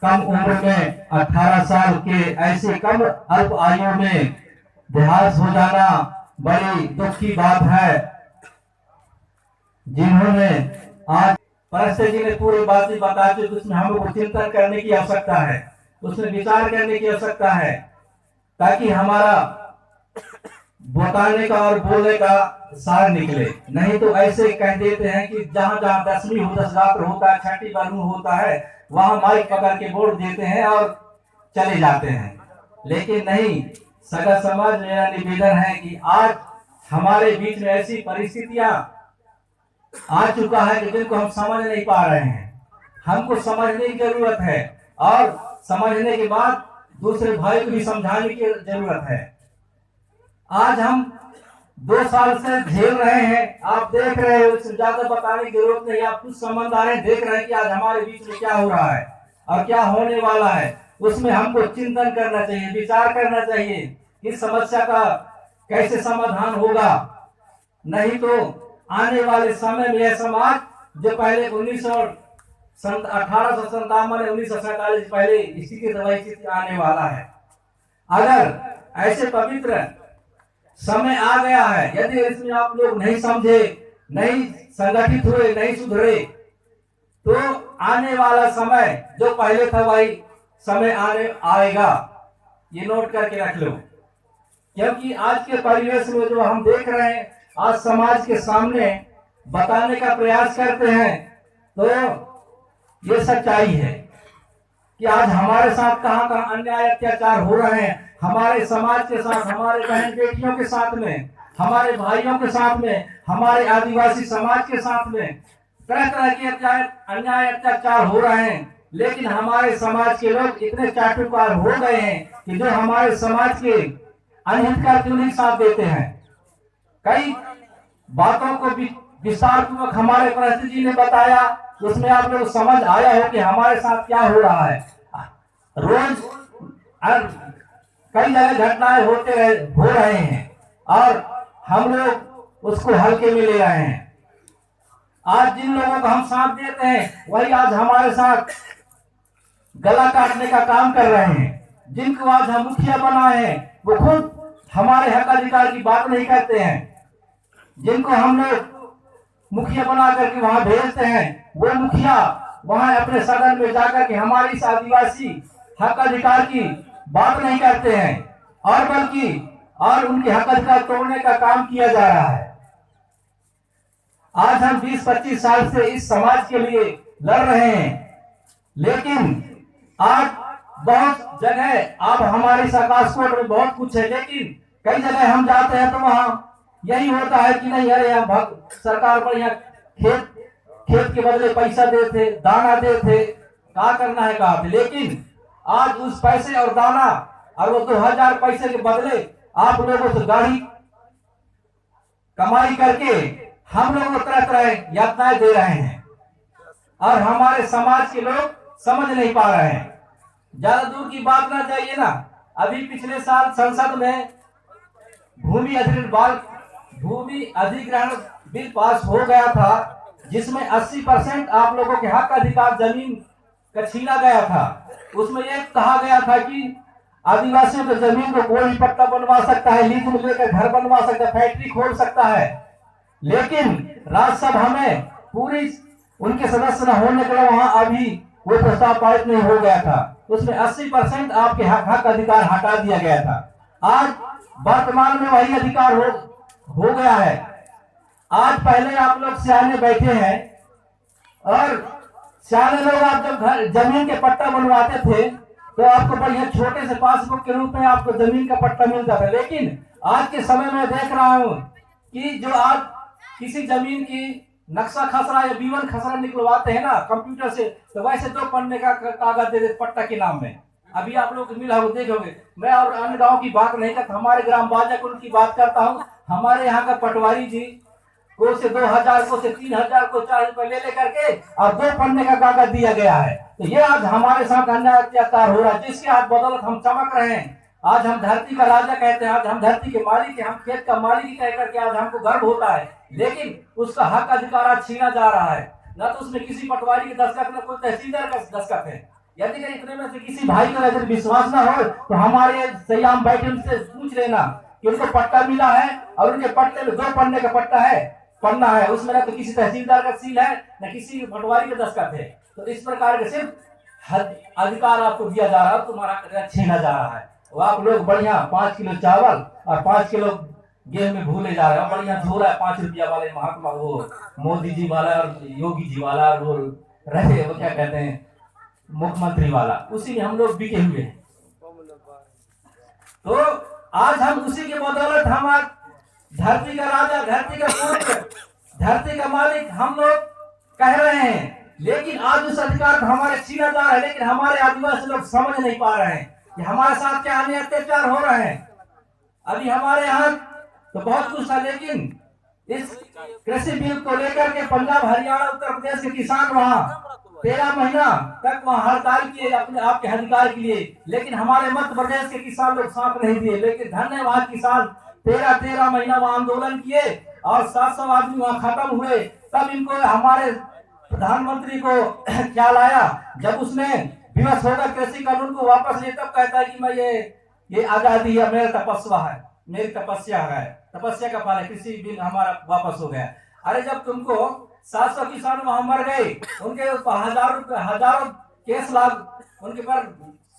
कम उम्र में 18 साल के ऐसे कम अल्प आयु में देहांत हो जाना बड़ी दुख की बात है। जिन्होंने आज परिस्थिति जी ने पूरी बात बता दी, उसमें हम लोग चिंतन करने की आवश्यकता है, उसमें विचार करने की आवश्यकता है, ताकि हमारा बताने का और बोलने का सार निकले। नहीं तो ऐसे कह देते हैं कि जहां जहां 10वीं हो 10 रात्र होता है, छठी बारहवीं होता है, वहां माइक पकड़ के बोल देते हैं और चले जाते हैं। लेकिन नहीं, सगा समाज मेरा निवेदन है कि आज हमारे बीच में ऐसी परिस्थितियां आ चुका है कि जिनको हम समझ नहीं पा रहे हैं। हमको समझने की जरूरत है और समझने के बाद दूसरे भाई को भी समझाने की जरूरत है। आज हम 2 साल से झेल रहे हैं, आप देख रहे हो, इससे ज्यादा बताने की जरूरत नहीं। आप कुछ समझदार हैं, देख रहे हैं कि आज हमारे बीच में क्या हो रहा है और क्या होने वाला है। उसमें हमको चिंतन करना चाहिए, विचार करना चाहिए इस समस्या का कैसे समाधान होगा। नहीं तो आने वाले समय में यह समाज जो पहले 1857 1947 पहले स्थिति स्थिति आने वाला है। अगर ऐसे पवित्र समय आ गया है, यदि इसमें आप लोग नहीं समझे, नहीं संगठित हुए, नहीं सुधरे, तो आने वाला समय जो पहले था वही समय आने आएगा। ये नोट करके रख लो, क्योंकि आज के परिवेश में जो हम देख रहे हैं, आज समाज के सामने बताने का प्रयास करते हैं, तो ये सच्चाई है कि आज हमारे साथ कहां कहां अन्याय अत्याचार हो रहे हैं। हमारे समाज के साथ, हमारे बहन बेटियों के साथ में, हमारे भाइयों के साथ में, हमारे आदिवासी समाज के साथ में तरह तरह के अन्याय अत्याचार हो रहे हैं। लेकिन हमारे समाज के लोग इतने चाटुकार हो गए हैं कि जो हमारे समाज के अनहित का क्यों नहीं साथ देते हैं। कई बातों को विस्तार पूर्वक हमारे परिस्थिति जी ने बताया, उसमें आप लोग समझ आया हो कि हमारे साथ क्या हो रहा है। रोज कई जगह घटनाएं हो रहे हैं और हम लोग उसको हल्के में ले रहे हैं। आज जिन लोगों को हम साथ देते हैं वही आज हमारे साथ गला काटने का काम कर रहे हैं। जिनको आज हम मुखिया बनाए हैं वो खुद हमारे हक अधिकार की बात नहीं करते हैं। जिनको हम लोग मुखिया बना करके वहां भेजते हैं, वो मुखिया वहां अपने सदन में जाकर के हमारी इस आदिवासी हक अधिकार की बात नहीं करते हैं और बल्कि और उनके हक अधिकार तोड़ने का काम किया जा रहा है। आज हम 20-25 साल से इस समाज के लिए लड़ रहे हैं, लेकिन आज बहुत जगह आप हमारे आकाशकोट में बहुत कुछ है, लेकिन कई जगह हम जाते हैं तो वहां यही होता है कि नहीं, अरे हम सरकार बढ़िया खेत के बदले पैसा देते, दाना देते, क्या करना है कहा थे। लेकिन आज उस पैसे और दाना और वो 2000 पैसे के बदले आप लोगों से गाड़ी कमाई करके हम लोगों को तरह तरह यातनाएं दे रहे हैं और हमारे समाज के लोग समझ नहीं पा रहे हैं। ज्यादा दूर की बात ना जाइए ना, अभी पिछले साल संसद में भूमि अधिग्रहण बिल पास हो गया था, जिसमें 80% आप लोगों के हक अधिकार जमीन का छीना गया था। उसमें यह कहा गया था कि आदिवासियों की जमीन को कोई पट्टा बनवा सकता है, लीज में लेकर घर बनवा सकता है, फैक्ट्री खोल सकता है। लेकिन राज्यसभा में पूरी उनके सदस्य न होने के लिए वहां अभी वो प्रस्ताव पारित नहीं हो गया था। उसमें 80% आपके हक अधिकार हटा दिया गया था। आज वर्तमान में वही अधिकार हो गया है। आज पहले आप लोग सियाने बैठे हैं और सियाने लोग आप जब जमीन के पट्टा बनवाते थे तो आपको बढ़िया छोटे से पासबुक के रूप में आपको जमीन का पट्टा मिलता था। लेकिन आज के समय में देख रहा हूं कि जो आज किसी जमीन की नक्शा खसरा या बीवन खसरा निकलवाते हैं ना कंप्यूटर से, तो वैसे 2 पन्ने का कागज दे देते पट्टा के नाम में। अभी आप लोग मिला हो देखोगे। मैं और अन्य गांव की बात नहीं करता, हमारे ग्राम बाजाकुल की बात करता हूँ। हमारे यहाँ का पटवारी जी को से 2000 को से 3000 को 4 रुपए ले करके और 2 पन्ने का कागज दिया गया है। तो ये आज हमारे साथ अन्याय अत्याचार हो रहा है, जिसके आज बदौलत हम चमक रहे हैं। आज हम धरती का राजा कहते हैं, आज हम धरती के मालिक हैं, हम खेत का मालिक कह करके आज हमको गर्व होता है। लेकिन उसका हक अधिकार आज छीना जा रहा है। न तो उसमें किसी पटवारी के दस्तखत, न कोई तहसीलदार का दस्तखत है। यदि इतने में से किसी भाई को अगर विश्वास ना हो तो हमारे सही हम बैठे उनसे पूछ लेना कि उनको पट्टा मिला है और उनके पट्टे में 2 पन्ने का पट्टा है, पन्ना है, उसमें ना तो किसी तहसीलदार का सील है न किसी पटवारी का दस्तखत है। तो इस प्रकार के सिर्फ अधिकार आपको दिया जा रहा है, तुम्हारा छीना जा रहा है। वो आप लोग बढ़िया 5 किलो चावल और 5 किलो गेहूं में भूले जा रहे हैं, बढ़िया झोरा है 5 रुपया वाले महात्मा वो मोदी जी वाला और योगी जी वाला और वो रहे वो क्या कहते हैं मुख्यमंत्री वाला, उसी में हम लोग बिके हुए हैं। तो आज हम उसी के बदौलत हमारे धरती का राजा, धरती का पूर्ण, धरती का मालिक हम लोग कह रहे हैं, लेकिन आज उस अधिकार को हमारे छीना जा रहा है। लेकिन हमारे आदिवासी लोग समझ नहीं पा रहे हैं कि हमारे साथ क्या अन्य अत्याचार हो रहे हैं। अभी हमारे यहाँ तो बहुत कुछ था, लेकिन इस कृषि बिल को लेकर के पंजाब, हरियाणा, उत्तर प्रदेश के किसान वहाँ 13 महीना तक वहाँ हड़ताल किए अपने आपके अधिकार के लिए, लेकिन हमारे मध्य प्रदेश के किसान लोग साथ नहीं दिए। लेकिन धन्य वहाँ किसान 13 महीना वहाँ आंदोलन किए और 700 आदमी वहाँ खत्म हुए। तब इनको हमारे प्रधानमंत्री को ख्याल आया, जब उसने विवश होकर कृषि कानून को वापस लिए, तब कहता है कि मैं ये आजादी है, मेरा तपस्या है, मेरी तपस्या है, तपस्या का फल है, कृषि बिल हमारा वापस हो गया। अरे जब तुमको 700 किसान वहां मर गए, उनके हजारों केस उनके पर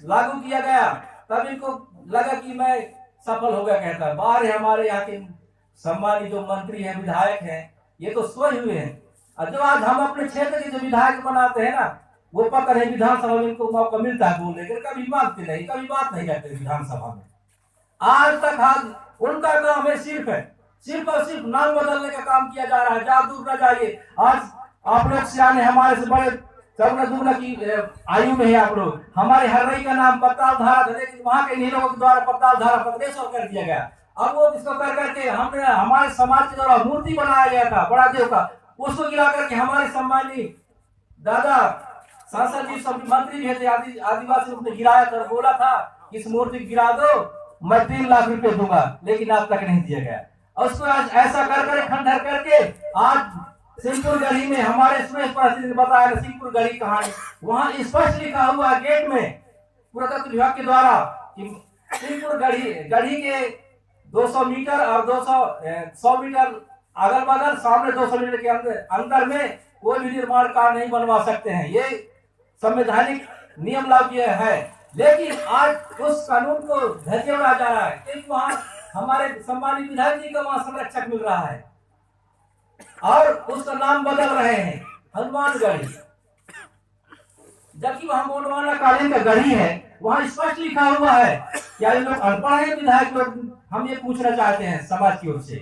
लागू किया गया, तब इनको लगा कि मैं सफल हो गया। कहता है बाहर हमारे यहाँ के सम्मानित जो मंत्री हैं, विधायक हैं, ये तो सोए हुए हैं। और जो आज हम अपने क्षेत्र के जो विधायक बनाते हैं ना, वो पता है विधानसभा में इनको मौका मिलता है बोलने के, कभी मांगते नहीं, कभी बात नहीं करते विधानसभा में। आज तक उनका काम है सिर्फ और सिर्फ नाम बदलने का काम किया जा रहा है। जहाँ दूर न जाइए, आज आप लोग सियाने हमारे से बड़े चौगना दुगना की आयु में है आप लोग। हमारे हर्रई का नाम पत्ताल धारा था, लेकिन वहाँ के लोगों के द्वारा पत्ताल धारा प्रदेश कर दिया गया। अब वो इसको कर करके हमने हमारे समाज के द्वारा मूर्ति बनाया गया था बड़ा देव का, उसको गिरा करके हमारे सम्मानित दादा सांसद जी सब मंत्री भी थे आदिवासी ने गिराया था, बोला था इस मूर्ति गिरा दो, मैं 3 लाख रुपए दूंगा, लेकिन आज तक नहीं दिया गया। और उसको आज ऐसा कर खंडहर करके आज सिंहपुर गढ़ी में हमारे सुरेश पासी ने बताया सिंहपुर गढ़ी कहानी, वहां स्पष्ट लिखा हुआ गेट में पुरातत्व विभाग के द्वारा कि सिंहपुर गढ़ी के 200 मीटर और 100 मीटर अगल बगल सामने 200 मीटर के अंदर में कोई भी निर्माण कार्य नहीं बनवा सकते हैं। ये संवैधानिक नियम लागू है, लेकिन आज उस कानून को धज्जियां उड़ाया जा रहा है, क्योंकि वहां हमारे सम्मानित विधायक जी का वहां संरक्षक मिल रहा है और उसका नाम बदल रहे हैं हनुमानगढ़ी, जबकि वहां मोटवाना कालीन का गढ़ी है, वहां स्पष्ट लिखा हुआ है। क्या ये लोग अनपढ़ हैं विधायक लोग? हम ये पूछना चाहते हैं समाज की ओर से।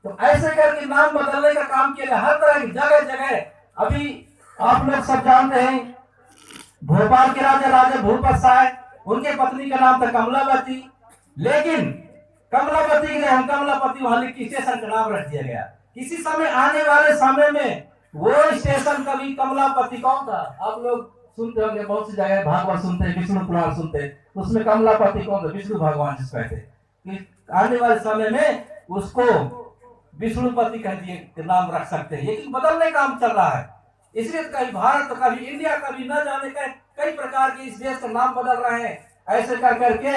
तो ऐसे करके नाम बदलने का काम किया गया हर तरह की जगह जगह। अभी आप लोग सब जानते हैं भोपाल के राजा भूपत साय, उनके पत्नी का नाम था कमलावती, लेकिन कमलावती के हम कमलापति वहां लिख स्टेशन का नाम रख दिया गया। किसी समय आने वाले समय में वो स्टेशन कभी कमलापति कौन था आप लोग सुनते होंगे, बहुत सी जगह भागवत सुनते हैं, विष्णु पुराण सुनते हैं, उसमें कमलापति कौन था? विष्णु भगवान जिसको कहते कि आने वाले समय में उसको विष्णुपति कह दिए नाम रख सकते हैं, लेकिन बदलने का काम चल रहा है। इसलिए कभी भारत, कभी इंडिया, कभी न जाने का कई प्रकार के इस देश का नाम बदल रहे हैं। ऐसे कर करके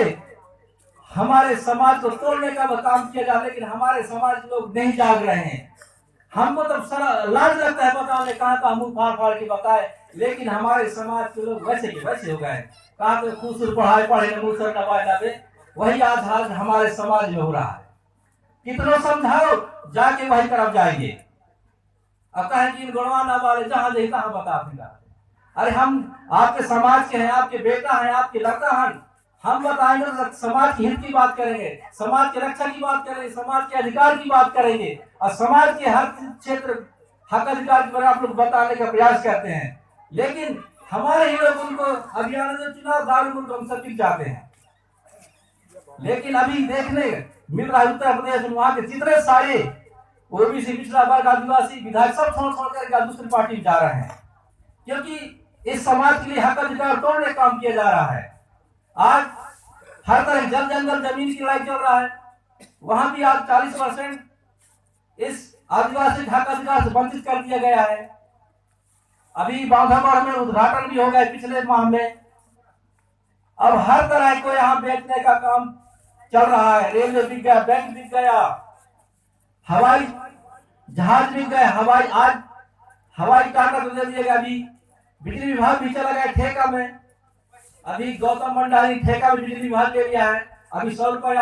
हमारे समाज को तोड़ने का काम किया जा रहा है, लेकिन हमारे समाज लोग नहीं जाग रहे हैं। हमको तो लाज लगता है बताने, कहाँ का मुंह फाड़ फाड़ के बताए, लेकिन हमारे समाज के लोग वैसे के वैसे हो गए। कहाँ तो खूब पढ़ाई पढ़े मुंह सर दबाए दबे, वही आज हाल हमारे समाज में हो रहा है। कितनों समझाओ जाके वही तरफ जाएंगे। अब कहें कि गुणवाना वाले जहां दे कहां बता देगा। अरे हम आपके समाज के हैं, आपके बेटा हैं, आपके लड़का हैं, हम बताएंगे तो समाज के हित की बात करेंगे, समाज की रक्षा की बात करेंगे, समाज के अधिकार की बात करेंगे, और समाज के हर क्षेत्र हक अधिकार के बारे में आप लोग बताने का प्रयास करते हैं। लेकिन हमारे ही लोग उनको अभियान में चुनाव दारू मुल्क हम सब जाते हैं। लेकिन अभी देखने मिल रहा है उत्तर प्रदेश में वहां के जितने सारे ओबीसी, पिछड़ा वर्ग, आदिवासी विधायक सब छोड़ करके दूसरी पार्टी में जा रहे हैं, क्योंकि इस समाज के लिए हक अधिकार तोड़ने का काम किया जा रहा है। आज हर तरह जंगल जमीन की लड़ाई चल रहा है, वहां भी आज 40% इस आदिवासी हक अधिकार से वंचित कर दिया गया है। अभी बांधागढ़ में उद्घाटन भी हो गया पिछले माह में। अब हर तरह को यहाँ बेचने का काम चल रहा है। रेलवे बिक गया, बैंक बिक गया, हवाई जहाज बिक गए, हवाई टाटा तो दे दिएगा। अभी बिजली विभाग भी चला गया ठेका में। अभी गौतम मंडारी ठेका में बिजली विभाग ले लिया है। अभी 100 रुपया